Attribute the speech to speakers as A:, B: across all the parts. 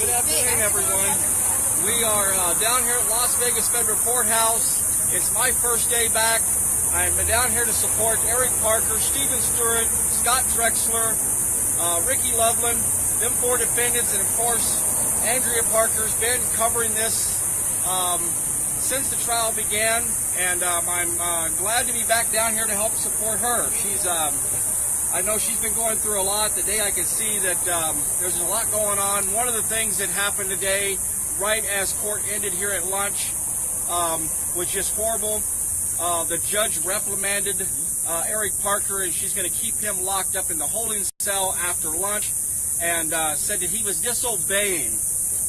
A: Good afternoon, everyone. We are down here at Las Vegas Federal Courthouse. It's my first day back. I'm down here to support Eric Parker, Stephen Stewart, Scott Drexler, Ricky Loveland, them 4 defendants, and of course, Andrea Parker's been covering this since the trial began, and I'm glad to be back down here to help support her. I know she's been going through a lot. Today I can see that there's a lot going on. One of the things that happened today, right as court ended here at lunch, was just horrible. The judge reprimanded Eric Parker, and she's going to keep him locked up in the holding cell after lunch, and said that he was disobeying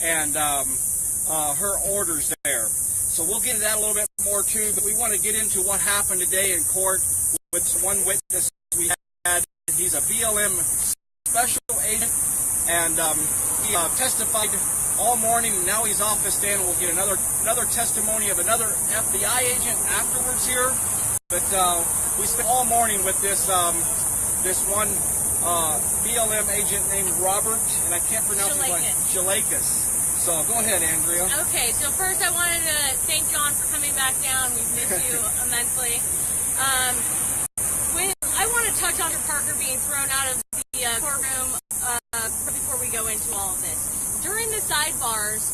A: and her orders there. So we'll get into that a little bit more too, but we want to get into what happened today in court with one witness we had. He's a BLM special agent, and he testified all morning, and now he's off his stand. We'll get another testimony of another FBI agent afterwards here. But we spent all morning with this one BLM agent named Robert, and I can't pronounce his name. Shalakas. So go ahead, Andrea.
B: Okay, so first I wanted to thank John for coming back down. We've missed you immensely. I want to touch on Parker being thrown out of the courtroom before we go into all of this. During the sidebars,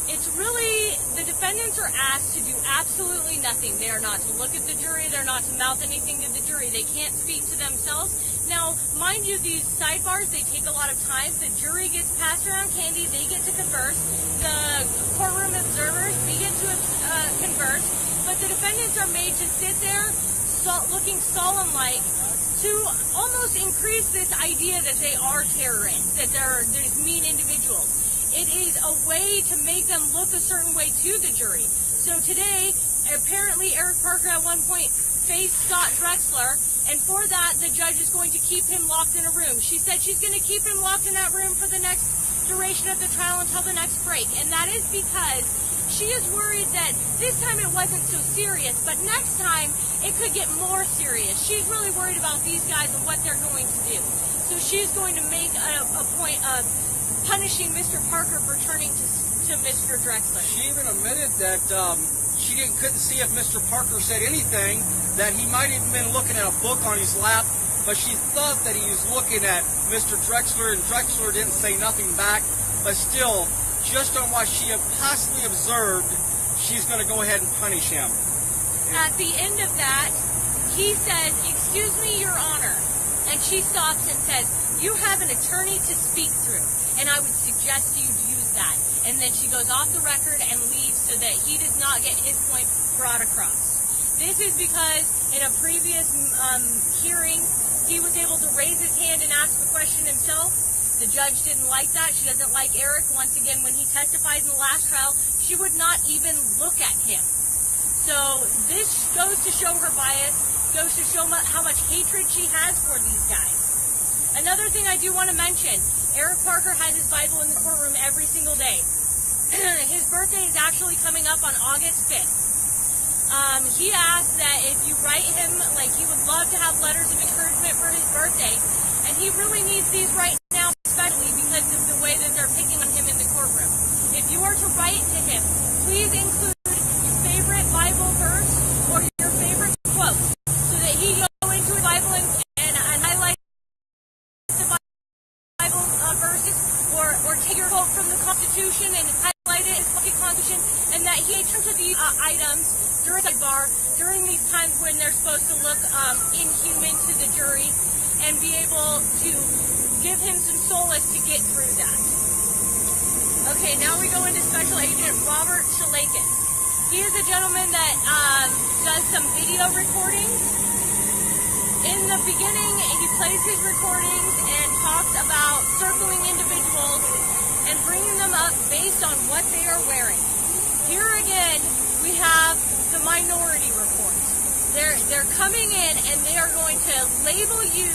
B: it's really, the defendants are asked to do absolutely nothing. They are not to look at the jury. They're not to mouth anything to the jury. They can't speak to themselves. Now, mind you, these sidebars, they take a lot of time. The jury gets passed around candy. They get to converse. The courtroom observers, we get to converse. But the defendants are made to sit there looking solemn-like to almost increase this idea that they are terrorists, that they're mean individuals. It is a way to make them look a certain way to the jury. So today, apparently Eric Parker at one point faced Scott Drexler, and for that, the judge is going to keep him locked in a room. She said she's going to keep him locked in that room for the next duration of the trial until the next break, and that is because she is worried that this time it wasn't so serious, but next time it could get more serious. She's really worried about these guys and what they're going to do. So she's going to make a point of punishing Mr. Parker for turning to Mr. Drexler.
A: She even admitted that she couldn't see if Mr. Parker said anything, that he might have been looking at a book on his lap, but she thought that he was looking at Mr. Drexler, and Drexler didn't say nothing back, but still, just on what she had possibly observed, she's going to go ahead and punish him.
B: At the end of that, he says, "Excuse me, Your Honor," and she stops and says, "You have an attorney to speak through, and I would suggest you use that." And then she goes off the record and leaves so that he does not get his point brought across. This is because in a previous hearing, he was able to raise his hand and ask the question himself. The judge didn't like that. She doesn't like Eric. Once again, when he testified in the last trial, she would not even look at him. So this goes to show her bias, goes to show how much hatred she has for these guys. Another thing I do want to mention, Eric Parker has his Bible in the courtroom every single day. His birthday is actually coming up on August 5th. He asked that if you write him, like he would love to have letters of encouragement for his birthday, and he really needs these right now, especially because of the way that they're picking on him in the courtroom. If you are to write to him, please include your favorite Bible verse or your favorite quote, so that he go into his Bible and highlight the Bible verses, or take your quote from the Constitution and highlight it as the Constitution, and that he turns to these items during the bar, during these times when they're supposed to look inhuman to the jury, and be able to give him some solace to get through that. Okay, now we go into Special Agent Robert Shalakas. He is a gentleman that does some video recordings. In the beginning, he plays his recordings and talks about circling individuals and bringing them up based on what they are wearing. Here again, we have the Minority Report. They're coming in and they are going to label you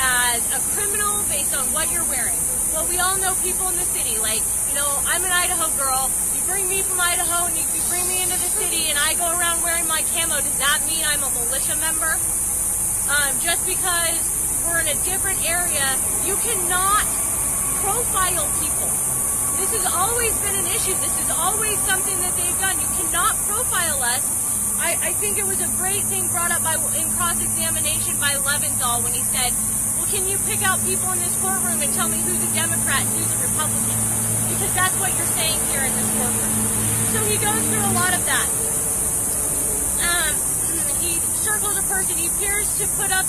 B: as a criminal based on what you're wearing. Well, we all know people in the city, like, you know, I'm an Idaho girl. You bring me from Idaho and you bring me into the city and I go around wearing my camo. Does that mean I'm a militia member? Just because we're in a different area, you cannot profile people. This has always been an issue. This is always something that they've done. You cannot profile us. I think it was a great thing brought up in cross-examination by Leventhal when he said, well, can you pick out people in this courtroom and tell me who's a Democrat and who's a Republican? Because that's what you're saying here in this courtroom. So he goes through a lot of that. He circles a person. He appears to put up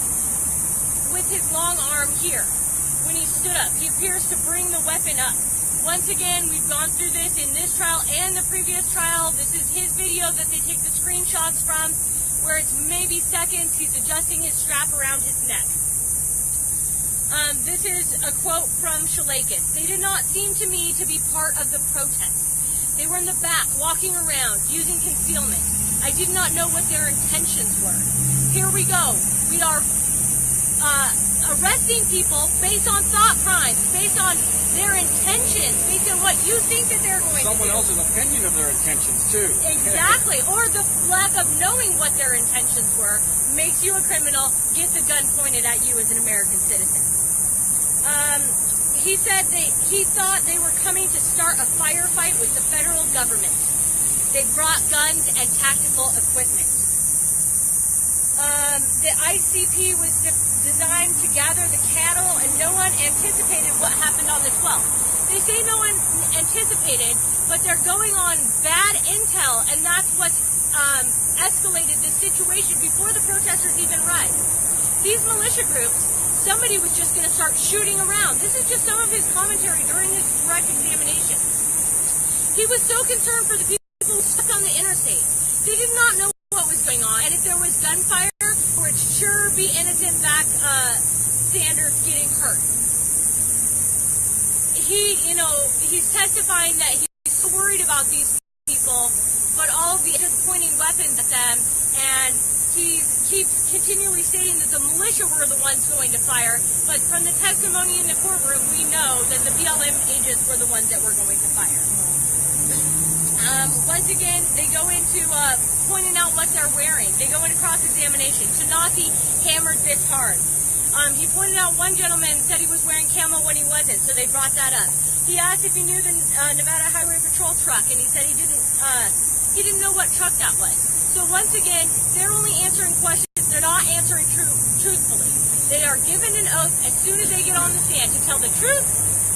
B: with his long arm here when he stood up. He appears to bring the weapon up. Once again, we've gone through this in this trial and the previous trial. This is his video that they take the screenshots from, where it's maybe seconds. He's adjusting his strap around his neck. This is a quote from Shalakis. They did not seem to me to be part of the protest. They were in the back, walking around, using concealment. I did not know what their intentions were. Here we go. We are arresting people based on thought crimes, based on their intentions, based on what you think that they're going to do.
A: Someone else's opinion of their intentions, too.
B: Exactly. Or the lack of knowing what their intentions were makes you a criminal, gets a gun pointed at you as an American citizen. He said he thought they were coming to start a firefight with the federal government. They brought guns and tactical equipment. The ICP was designed to gather the cattle, and no one anticipated what happened on the 12th. They say no one anticipated, but they're going on bad intel, and that's what escalated the situation before the protesters even arrived. These militia groups, somebody was just going to start shooting around. This is just some of his commentary during his direct examination. He was so concerned for the people who stuck on the interstate. They did not know what was going on, and if there was gunfire, it would sure be innocent Sanders getting hurt. He's testifying that he's so worried about these people, but all of the just pointing weapons at them, and he keeps continually stating that the militia were the ones going to fire, but from the testimony in the courtroom, we know that the BLM agents were the ones that were going to fire. Once again, they go into pointing out what they're wearing. They go into cross-examination. Tanasi hammered this hard. He pointed out one gentleman said he was wearing camo when he wasn't, so they brought that up. He asked if he knew the Nevada Highway Patrol truck, and he said he didn't know what truck that was. So once again, they're only answering questions. They're not answering truthfully. They are given an oath as soon as they get on the stand to tell the truth,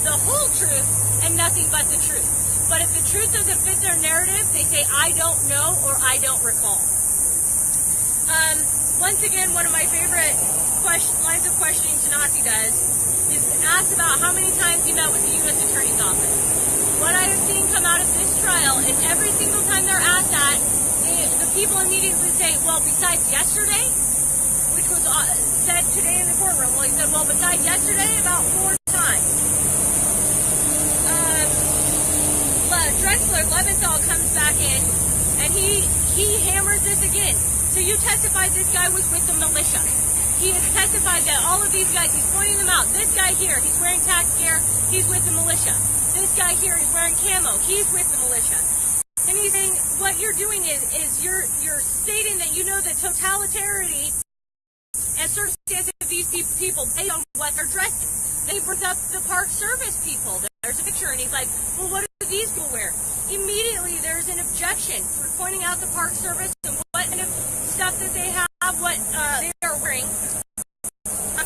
B: the whole truth, and nothing but the truth. But if the truth doesn't fit their narrative, they say, I don't know or I don't recall. Once again, one of my favorite lines of questioning Tanasi does is asked about how many times he met with the U.S. Attorney's Office. What I have seen come out of this trial, and every single time they're asked that, the people immediately say, well, besides yesterday, which was said today in the courtroom. Well, he said, well, besides yesterday, about 4 times. Drexler, Leventhal comes back in, and he hammers this again. So you testified this guy was with the militia. He has testified that all of these guys, he's pointing them out. This guy here, he's wearing tax gear, he's with the militia. This guy here, he's wearing camo, he's with the militia. And he's saying what you're doing is you're stating that you know the totality and circumstances of these people based on what they're dressed in. They bring up the Park Service people. There's a picture, and he's like, well, what do these people wear? Immediately, there's an objection for pointing out the Park Service and what kind of stuff that they have, what they are wearing.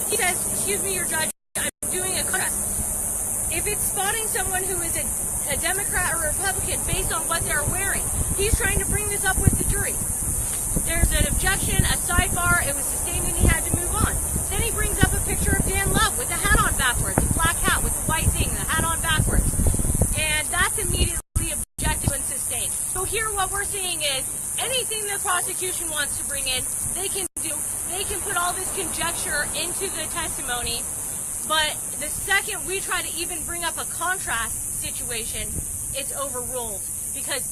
B: He says, excuse me, your judge, I'm doing a contrast. If it's spotting someone who is a Democrat or Republican based on what they're wearing, he's trying to bring this up with the jury. There's an objection, a sidebar, it was sustained, and he had to move on. Then he brings up a picture of Dan Love with the hat on backwards, the black hat with the white thing, the hat on backwards. And that's immediately objected and sustained. So here what we're seeing is anything the prosecution wants to bring in, they can do. They can put all this conjecture into the testimony, but the second we try to even bring up a contrast situation, it's overruled. Because,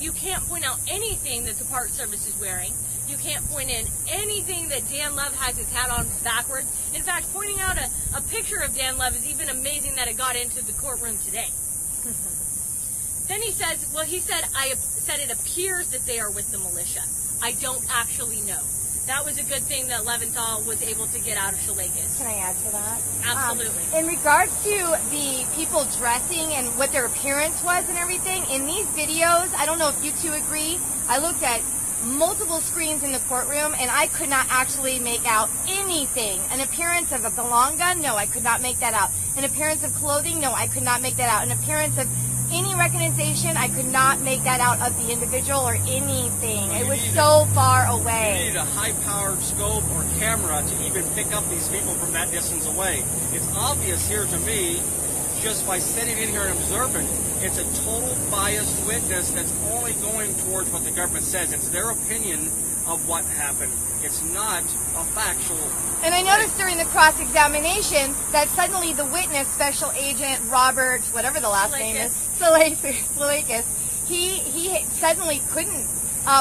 B: you can't point out anything that the Park Service is wearing. You can't point in anything that Dan Love has his hat on backwards. In fact, pointing out a picture of Dan Love is even amazing that it got into the courtroom today. Then he says, well, he said it appears that they are with the militia. I don't actually know. that was a good thing that Leventhal was able to get out of Shalakas.
C: Can I add to that?
B: Absolutely.
C: In regards to the people dressing and what their appearance was and everything, in these videos, I don't know if you two agree, I looked at multiple screens in the courtroom and I could not actually make out anything. An appearance of a long gun? No, I could not make that out. An appearance of clothing? No, I could not make that out. An appearance of any recognition, I could not make that out of the individual or anything. It was so far away.
A: You need a high-powered scope or camera to even pick up these people from that distance away. It's obvious here to me, just by sitting in here and observing, it's a total biased witness that's only going towards what the government says. It's their opinion of what happened. It's not a factual.
C: And I noticed during the cross-examination that suddenly the witness, Special Agent Robert, whatever the last name is, Salakis, he suddenly couldn't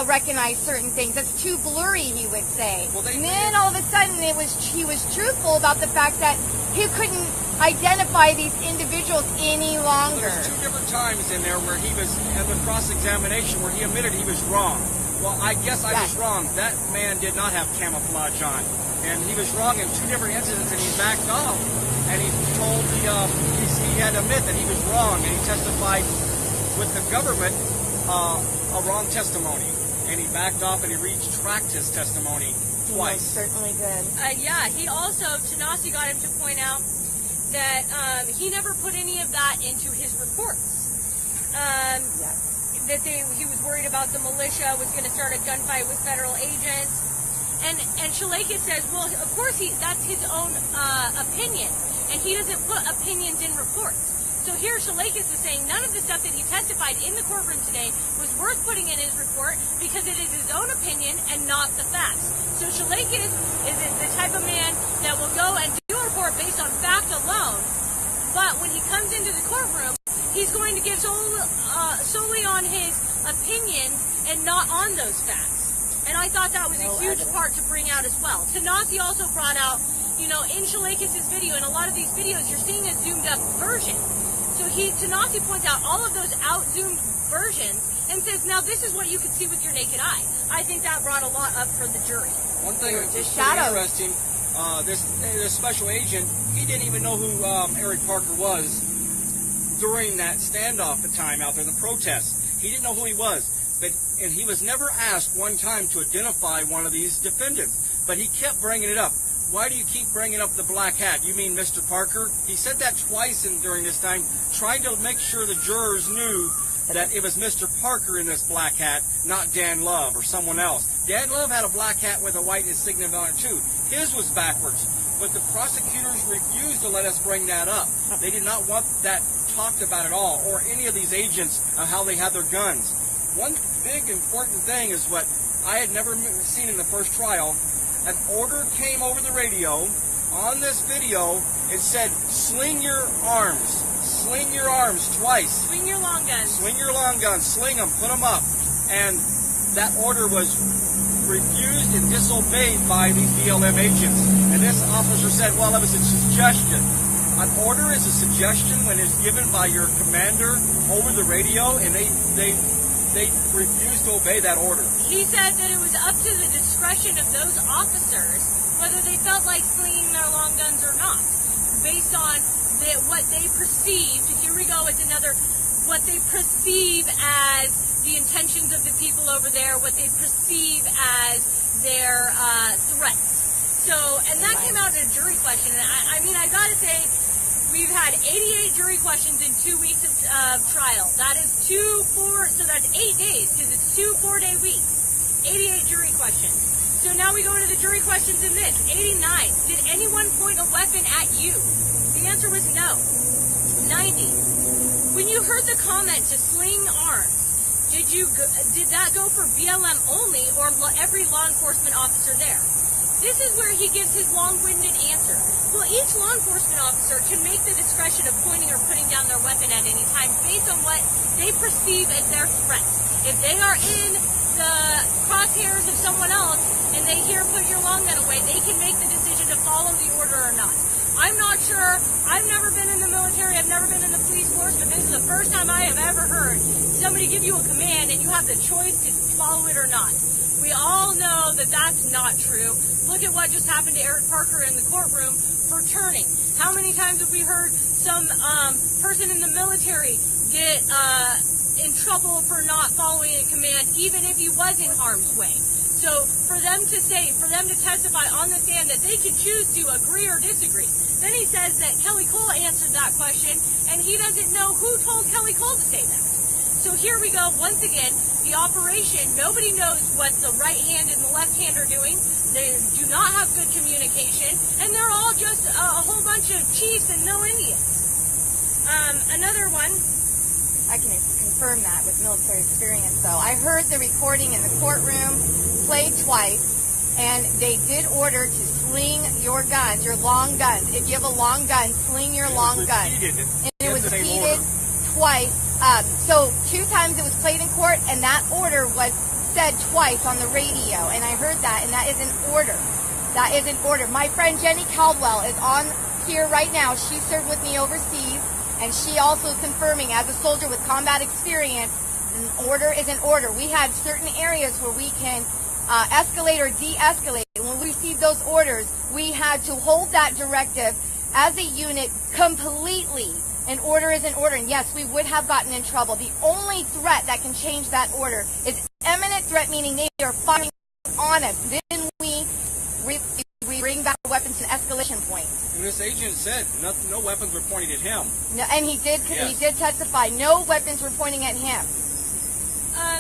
C: recognize certain things. That's too blurry, he would say.
A: Well,
C: and then all of a sudden he was truthful about the fact that he couldn't identify these individuals any longer.
A: There's two different times in there where he was in the cross-examination where he admitted he was wrong. Well, I guess I was wrong. That man did not have camouflage on. And he was wrong in two different incidents, and he backed off. And he told he had to admit that he was wrong, and he testified with the government a wrong testimony. And he backed off and he retracted his testimony twice.
C: Certainly good.
B: Yeah, he also, Tanasi got him to point out that he never put any of that into his reports. That he was worried about the militia was going to start a gunfight with federal agents. And Shalakas says, well, of course that's his own opinion, and he doesn't put opinions in reports. So here Shalakas is saying none of the stuff that he testified in the courtroom today was worth putting in his report because it is his own opinion and not the facts. So Shalakas is the type of man that will go and do a report based on fact alone, but when he comes into the courtroom, he's going to give solely on his opinions and not on those facts. And I thought that was a huge part to bring out as well. Tanasi also brought out, in Shalakas' video, in a lot of these videos, you're seeing a zoomed up version. So Tanasi points out all of those out-zoomed versions and says, now this is what you can see with your naked eye. I think that brought a lot up for the jury.
A: One thing that's interesting, this special agent, he didn't even know who Eric Parker was during that standoff time out there, the protest. He didn't know who he was. And he was never asked one time to identify one of these defendants. But he kept bringing it up. Why do you keep bringing up the black hat? You mean Mr. Parker? He said that twice during this time, trying to make sure the jurors knew that it was Mr. Parker in this black hat, not Dan Love or someone else. Dan Love had a black hat with a white insignia on it too. His was backwards. But the prosecutors refused to let us bring that up. They did not want that talked about at all, or any of these agents on how they had their guns. One big important thing is what I had never seen in the first trial. An order came over the radio. On this video, it said, sling your arms. Sling your arms twice.
B: Swing your long guns.
A: Swing your long guns. Sling them. Put them up. And that order was refused and disobeyed by these BLM agents. And this officer said, well, it was a suggestion. An order is a suggestion when it's given by your commander over the radio, and they refused to obey that order.
B: He said that it was up to the discretion of those officers whether they felt like slinging their long guns or not, based on what they perceived. Here we go with another. What they perceive as the intentions of the people over there, what they perceive as their threats. So, and that came out in a jury question. And I mean, I gotta say, we've had 88 jury questions in 2 weeks of trial. That is so that's 8 days, because it's 2 4-day weeks. 88 jury questions. So now we go into the jury questions in this. 89. Did anyone point a weapon at you? The answer was no. 90. When you heard the comment to sling arms, did that go for BLM only or every law enforcement officer there? This is where he gives his long-winded answer. Well, each law enforcement officer can make the discretion of pointing or putting down their weapon at any time based on what they perceive as their threats. If they are in the crosshairs of someone else and they hear put your long gun away, they can make the decision to follow the order or not. I'm not sure. I've never been in the military. I've never been in the police force, but this is the first time I have ever heard somebody give you a command and you have the choice to follow it or not. We all know that that's not true. Look at what just happened to Eric Parker in the courtroom for turning. How many times have we heard some person in the military get in trouble for not following a command, even if he was in harm's way? So for them to testify on the stand that they could choose to agree or disagree. Then he says that Kelly Cole answered that question, and he doesn't know who told Kelly Cole to say that. So here we go, once again, the operation, nobody knows what the right hand and the left hand are doing. They do not have good communication, and they're all just a whole bunch of chiefs and no Indians. Another one.
C: I can confirm that with military experience, though. I heard the recording in the courtroom played twice, and they did order to sling your guns, your long guns. If you have a long gun, sling your long gun. And it was repeated twice. So 2 times it was played in court, and that order was said twice on the radio, and I heard that, and that is an order. That is an order. My friend Jenny Caldwell is on here right now. She served with me overseas, and she also is confirming, as a soldier with combat experience, an order is an order. We have certain areas where we can escalate or de-escalate. When we received those orders, we had to hold that directive as a unit completely. An order is an order, and yes, we would have gotten in trouble. The only threat that can change that order is imminent threat, meaning they are firing on us. Then we bring back weapons to an escalation point.
A: And this agent said no weapons were pointed at him.
C: No, and he did testify. No weapons were pointing at him.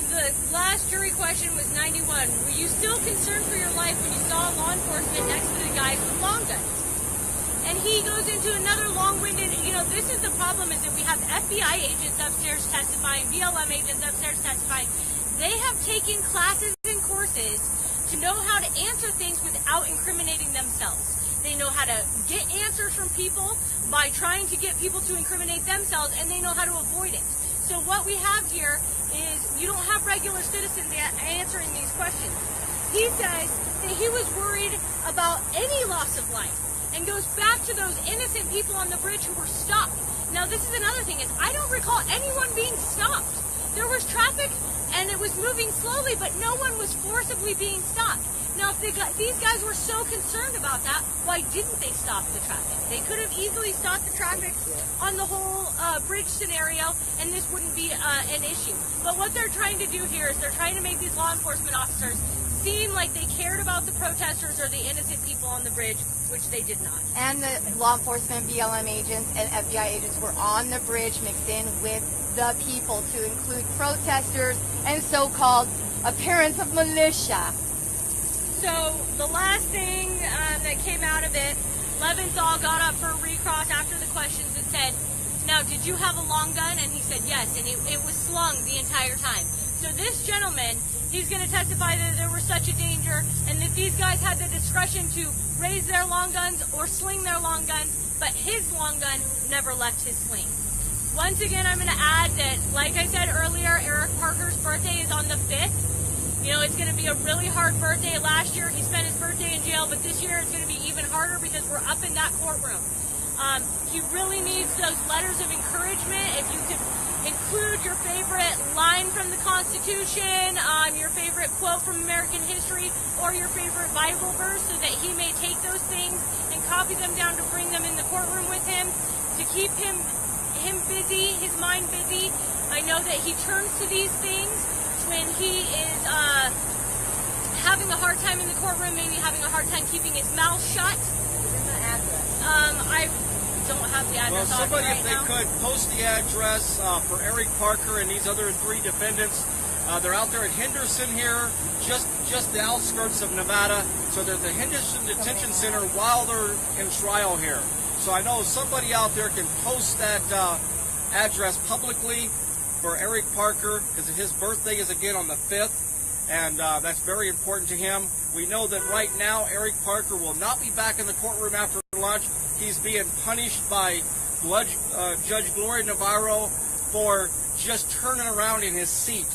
B: The last jury question was 91. Were you still concerned for your life when you saw law enforcement next to the guys with long guns? And he goes into another long-winded, this is the problem, is that we have FBI agents upstairs testifying, BLM agents upstairs testifying. They have taken classes and courses to know how to answer things without incriminating themselves. They know how to get answers from people by trying to get people to incriminate themselves, and they know how to avoid it. So what we have here is you don't have regular citizens answering these questions. He says that he was worried about any loss of life, and goes back to those innocent people on the bridge who were stopped. Now, this is another thing, is I don't recall anyone being stopped. There was traffic, and it was moving slowly, but no one was forcibly being stopped. Now, if these guys were so concerned about that, why didn't they stop the traffic? They could have easily stopped the traffic on the whole bridge scenario, and this wouldn't be an issue. But what they're trying to do here is they're trying to make these law enforcement officers seem like they cared about the protesters or the innocent people on the bridge, which they did not.
C: And the law enforcement, BLM agents, and FBI agents were on the bridge mixed in with the people, to include protesters and so-called appearance of militia.
B: So the last thing that came out of it, Leventhal got up for a recross after the questions and said, "Now, did you have a long gun?" And he said yes, and it was slung the entire time. So this gentleman, he's going to testify that there was such a danger and that these guys had the discretion to raise their long guns or sling their long guns, but his long gun never left his sling. Once again, I'm going to add that, like I said earlier, Eric Parker's birthday is on the 5th. It's going to be a really hard birthday. Last year, he spent his birthday in jail, but this year it's going to be even harder because we're up in that courtroom. He really needs those letters of encouragement. If you could include your favorite line from the Constitution, your favorite quote from American history, or your favorite Bible verse, so that he may take those things and copy them down to bring them in the courtroom with him, to keep him busy, his mind busy. I know that he turns to these things when he is having a hard time in the courtroom, maybe having a hard time keeping his mouth shut. I don't have the address.
A: Well, somebody,
B: right
A: if they
B: now.
A: could, post the address for Eric Parker and these other 3 defendants. They're out there at Henderson here, just the outskirts of Nevada. So they're at the Henderson Detention Center while they're in trial here. So I know somebody out there can post that address publicly for Eric Parker, because his birthday is again on the 5th, and that's very important to him. We know that right now Eric Parker will not be back in the courtroom after lunch. He's being punished by Judge Gloria Navarro for just turning around in his seat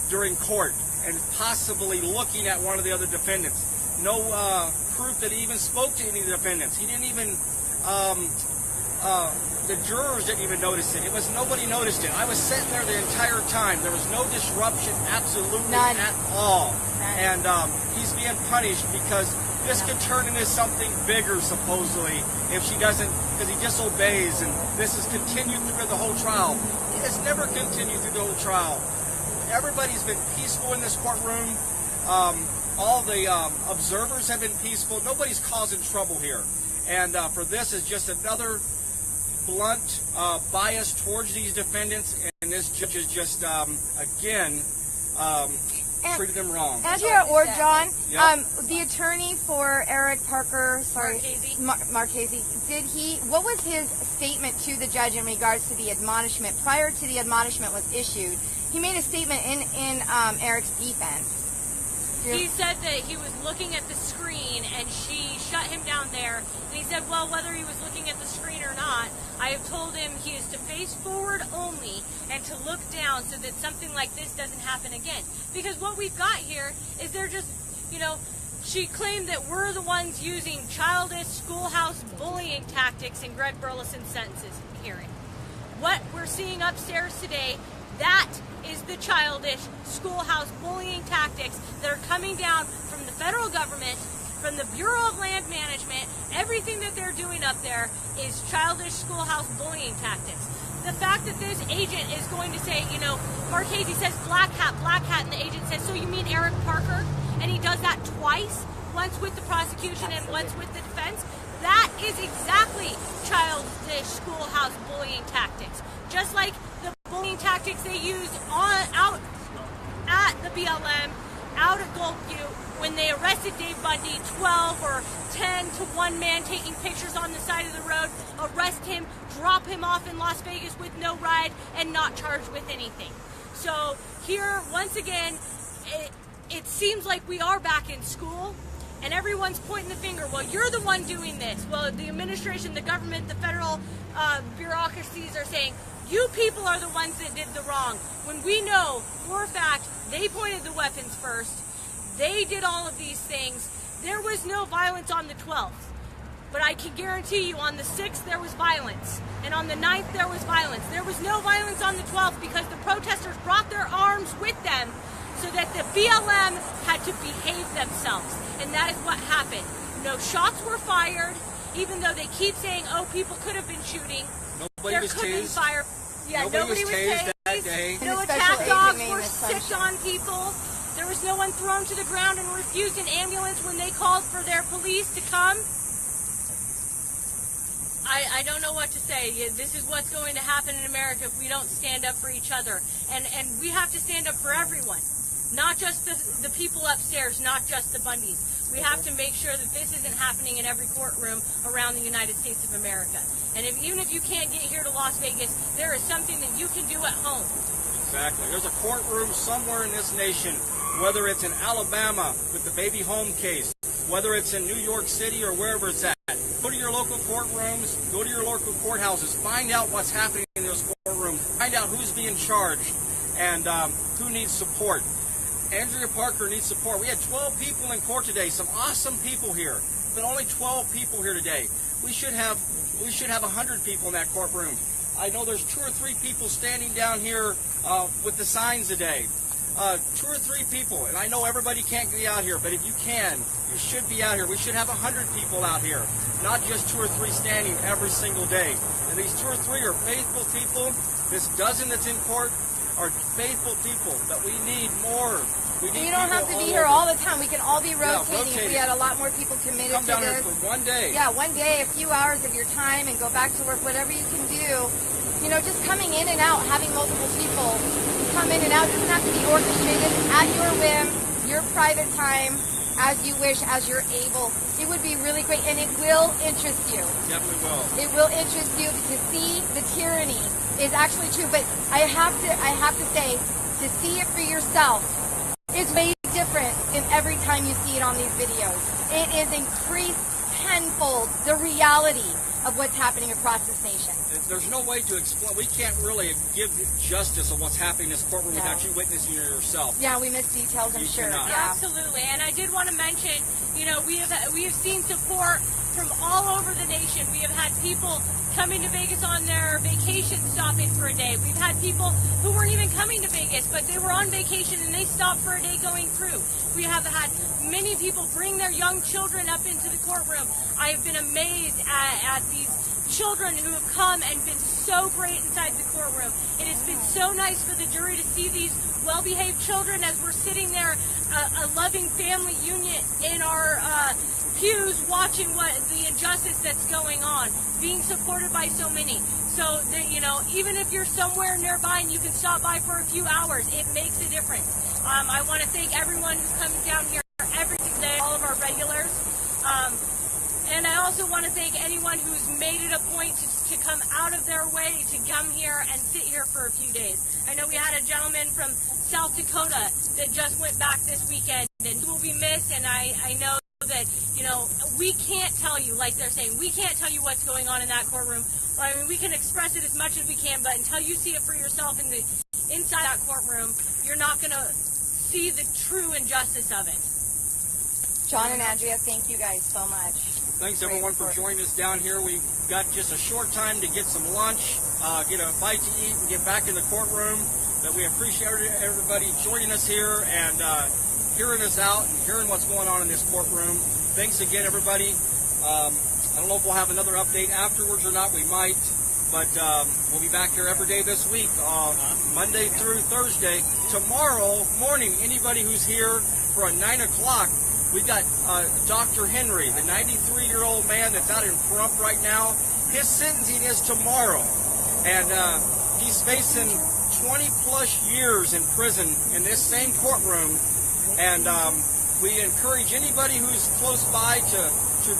A: during court and possibly looking at one of the other defendants. No proof that he even spoke to any of the defendants. He didn't even the jurors didn't even notice it. Nobody noticed it. I was sitting there the entire time. There was no disruption, absolutely
C: None.
A: at all.
C: None.
A: And he's being punished because this could turn into something bigger, supposedly, if she doesn't, because he disobeys, and this has continued through the whole trial. It has never continued through the whole trial. Everybody's been peaceful in this courtroom. All the observers have been peaceful. Nobody's causing trouble here. And for this is just another blunt bias towards these defendants, and this judge is just, again, treated them wrong.
C: Andrea or John,
A: Yep.
C: the attorney for Eric Parker, Marchese, what was his statement to the judge in regards to the admonishment? Prior to the admonishment was issued, he made a statement in Eric's defense.
B: He said that he was looking at the screen and she shut him down there. And he said, well, whether he was looking at the screen or not, I have told him he is to face forward only and to look down so that something like this doesn't happen again. Because what we've got here is they're just, she claimed that we're the ones using childish schoolhouse bullying tactics in Greg Burleson's sentences hearing. What we're seeing upstairs today, that is the childish schoolhouse bullying tactics that are coming down from the federal government, from the Bureau of Land Management. Everything that they're doing up there is childish schoolhouse bullying tactics. The fact that this agent is going to say, Marchese says black hat, and the agent says, so you mean Eric Parker? And he does that twice, once with the prosecution and once with the defense. That is exactly childish schoolhouse bullying tactics. Just like the bullying tactics they used out at the BLM, out at Gulf Butte, when they arrested Dave Bundy, 12 or 10 to 1 man taking pictures on the side of the road, arrest him, drop him off in Las Vegas with no ride, and not charged with anything. So here, once again, it seems like we are back in school, and everyone's pointing the finger. Well, you're the one doing this. Well, the administration, the government, the federal bureaucracies are saying, you people are the ones that did the wrong. When we know, for a fact, they pointed the weapons first. They did all of these things. There was no violence on the 12th. But I can guarantee you on the 6th there was violence. And on the 9th there was violence. There was no violence on the 12th because the protesters brought their arms with them so that the BLM had to behave themselves. And that is what happened. No shots were fired, even though they keep saying, oh, people could have been shooting.
A: Nobody was tased.
B: Yeah,
A: nobody was tased that day.
B: No attack dogs were sicked on people. There was no one thrown to the ground and refused an ambulance when they called for their police to come. I don't know what to say. This is what's going to happen in America if we don't stand up for each other. And we have to stand up for everyone. Not just the people upstairs, not just the Bundys. We have to make sure that this isn't happening in every courtroom around the United States of America. And even if you can't get here to Las Vegas, there is something that you can do at home.
A: Exactly. There's a courtroom somewhere in this nation, whether it's in Alabama with the baby home case, whether it's in New York City or wherever it's at. Go to your local courtrooms, go to your local courthouses, find out what's happening in those courtrooms, find out who's being charged and who needs support. Andrea Parker needs support. We had 12 people in court today, some awesome people here, but only 12 people here today. We should have 100 people in that courtroom. I know there's 2 or 3 people standing down here with the signs today. 2 or 3 people, and I know everybody can't be out here, but if you can, you should be out here. We should have 100 people out here, not just 2 or 3 standing every single day. And these 2 or 3 are faithful people. This dozen that's in court are faithful people, but we need more.
C: You don't have to be here all the time. We can all be rotating. If we had a lot more people committed
A: Come
C: to
A: down
C: this.
A: here for one day.
C: Yeah, one day, a few hours of your time, and go back to work, whatever you can do. Just coming in and out, having multiple people come in and out doesn't have to be orchestrated at your whim, your private time, as you wish, as you're able. It would be really great, and it will interest you.
A: Definitely will.
C: It will interest you to see the tyranny is actually true. But I have to say, to see it for yourself is way different in every time you see it on these videos. It is increased tenfold the reality of what's happening across this nation.
A: There's no way to explain. We can't really give justice of what's happening in this courtroom without you witnessing it yourself.
C: Yeah, we miss details, I'm sure.
A: cannot.
C: Yeah.
B: Absolutely. And I did want to mention, we have seen support from all over the nation. We have had people coming to Vegas on their vacation stopping for a day. We've had people who weren't even coming to Vegas, but they were on vacation and they stopped for a day going through. We have had many people bring their young children up into the courtroom. I have been amazed at these children who have come and been so great inside the courtroom. It has been so nice for the jury to see these well-behaved children as we're sitting there, a loving family union in our pews, watching what the injustice that's going on, being supported by so many. So that, you know, even if you're somewhere nearby and you can stop by for a few hours, it makes a difference. I want to thank everyone who's coming down here every day, all of our regulars. And I also want to thank anyone who's made it a point to come out of their way to come here and sit here for a few days. I know we had a gentleman from South Dakota that just went back this weekend, and he will be missed, and I know that, you know, we can't tell you, like they're saying, we can't tell you what's going on in that courtroom. I mean, we can express it as much as we can, but until you see it for yourself inside that courtroom, you're not going to see the true injustice of it.
C: John and Andrea, thank you guys so much.
A: Thanks everyone for joining us down here. We've got just a short time to get some lunch, get a bite to eat, and get back in the courtroom. But we appreciate everybody joining us here and hearing us out and hearing what's going on in this courtroom. Thanks again, everybody. I don't know if we'll have another update afterwards or not. We might, but we'll be back here every day this week, Monday through Thursday. Tomorrow morning, anybody who's here for a 9 o'clock, we've got Dr. Henry, the 93-year-old man that's out in Pahrump right now. His sentencing is tomorrow, and he's facing 20-plus years in prison in this same courtroom. And we encourage anybody who's close by to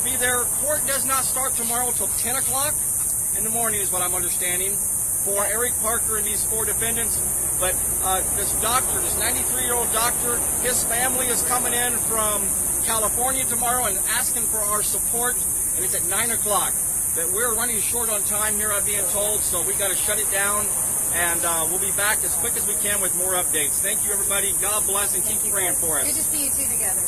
A: be there. Court does not start tomorrow until 10 o'clock in the morning is what I'm understanding for Eric Parker and these 4 defendants. But this doctor, this 93-year-old doctor, his family is coming in from California tomorrow and asking for our support, and it's at 9 o'clock. But we're running short on time here, I'm being told, so we got to shut it down, and we'll be back as quick as we can with more updates. Thank you, everybody. God bless, and keep praying for us.
C: Good to see you two together.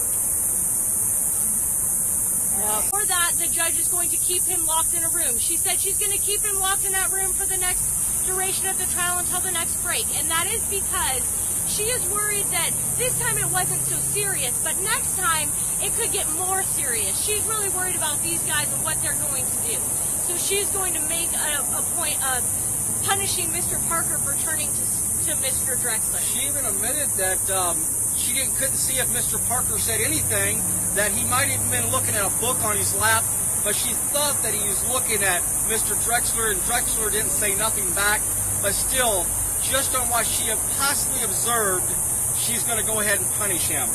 B: For that, the judge is going to keep him locked in a room. She said she's going to keep him locked in that room for the next duration of the trial until the next break, and that is because she is worried that this time it wasn't so serious, but next time it could get more serious. She's really worried about these guys and what they're going to do. So she's going to make a point of punishing Mr. Parker for turning to Mr. Drexler.
A: She even admitted that she couldn't see if Mr. Parker said anything, that he might have been looking at a book on his lap, but she thought that he was looking at Mr. Drexler, and Drexler didn't say nothing back. But still, just on what she had possibly observed, she's going to go ahead and punish him.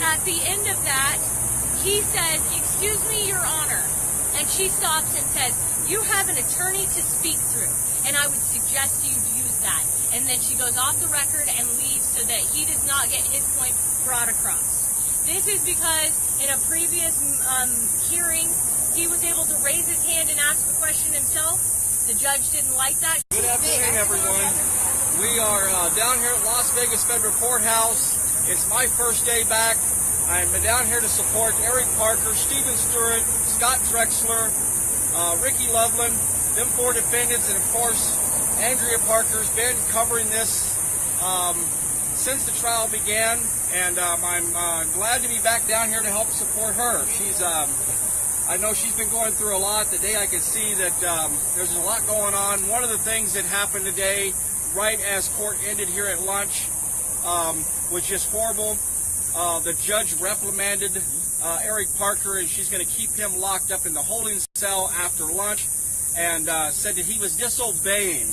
B: At the end of that, he says, "Excuse me, Your Honor." And she stops and says, "You have an attorney to speak through, and I would suggest you use that." And then she goes off the record and leaves so that he does not get his point brought across. This is because in a previous hearing, he was able to raise his hand and ask a question himself. The judge didn't like that.
A: Good afternoon, everyone. We are down here at Las Vegas Federal Courthouse. It's my first day back. I'm down here to support Eric Parker, Stephen Stewart, Scott Drexler, Ricky Loveland, them 4 defendants, and of course, Andrea Parker's been covering this since the trial began, and I'm glad to be back down here to help support her. I know she's been going through a lot. Today I can see that there's a lot going on. One of the things that happened today, right as court ended here at lunch, was just horrible. The judge reprimanded Eric Parker, and she's going to keep him locked up in the holding cell after lunch, and said that he was disobeying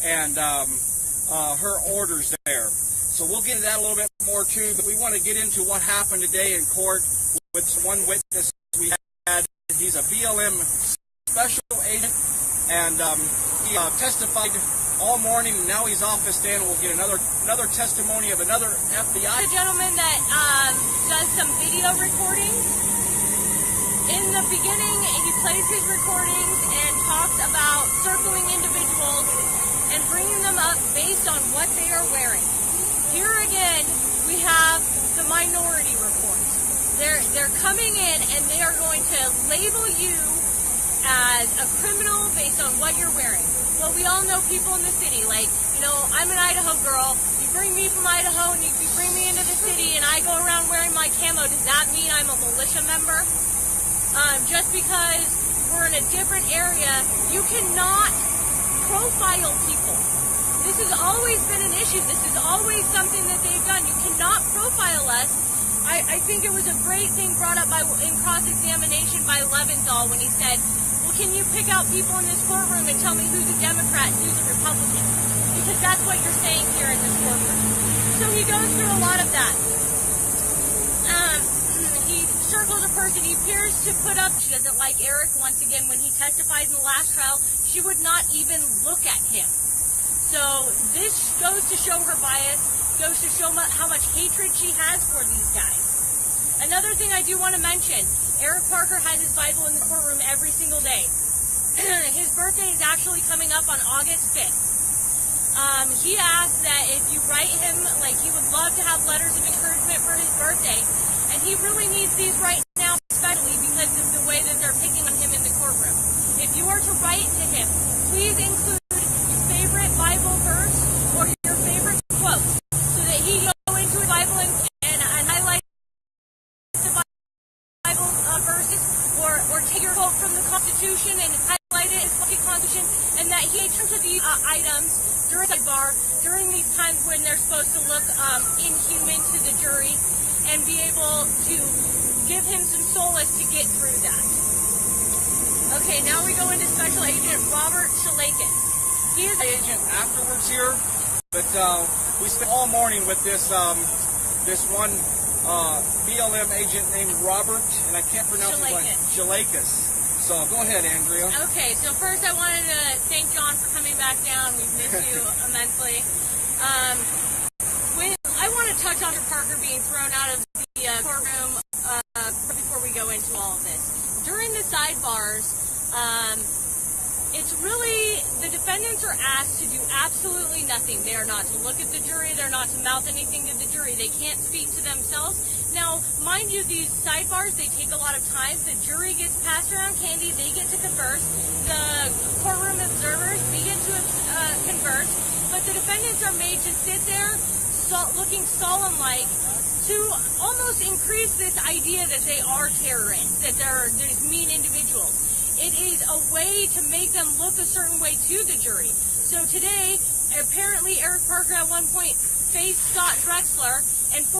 A: and her orders there. So we'll get into that a little bit more too, but we want to get into what happened today in court with one witness we had. He's a BLM special agent, and he testified all morning, and now he's off the stand. We'll get another testimony of another FBI.
B: A gentleman that does some video recordings. In the beginning, he plays his recordings and talks about circling individuals and bringing them up based on what they are wearing. Here again, we have the minority report. They're coming in and they are going to label you as a criminal based on what you're wearing. Well, we all know people in the city, like, you know, I'm an Idaho girl. You bring me from Idaho and you bring me into the city and I go around wearing my camo. Does that mean I'm a militia member? Just because we're in a different area, you cannot profile people. This has always been an issue. This is always something that they've done. You cannot profile us. I think it was a great thing brought up in cross-examination by Leventhal when he said, well, can you pick out people in this courtroom and tell me who's a Democrat and who's a Republican? Because that's what you're saying here in this courtroom. So he goes through a lot of that. He circles a person he appears to put up. She doesn't like Eric. Once again, when he testified in the last trial, she would not even look at him. So this goes to show her bias, goes to show how much hatred she has for these guys. Another thing I do want to mention, Eric Parker has his Bible in the courtroom every single day. His birthday is actually coming up on August 5th. He asked that if you write him, like, he would love to have letters of encouragement for his birthday, and he really needs these right now, especially because of the way that they're picking on him in the courtroom. If you are to write to him, please include your favorite Bible verse or your favorite quote, so that he can go into his Bible and highlight the Bible verses, or take your quote from the Constitution and highlight it as the Constitution, and that he turn to these items during the bar, during these times when they're supposed to look inhuman to the jury, and be able to give him some solace to get through that. Okay, now we go into Special Agent Robert Shalakis. He is
A: agent afterwards here, but we spent all morning with this this one BLM agent named Robert, and I can't pronounce his name. Shalakis. So go ahead, Andrea.
B: Okay, so first I wanted to thank John for coming back down. We've missed you immensely. I want to touch on Parker being thrown out of the courtroom before we go into all of this. During the sidebars, it's really, the defendants are asked to do absolutely nothing. They are not to look at the jury. They're not to mouth anything to the jury. They can't speak to themselves. Now, mind you, these sidebars, they take a lot of time. The jury gets passed around candy. They get to converse. The courtroom observers, we get to converse. But the defendants are made to sit there looking solemn-like to almost increase this idea that they are terrorists, that they're these mean individuals. It is a way to make them look a certain way to the jury. So today, apparently Eric Parker at one point faced Scott Drexler and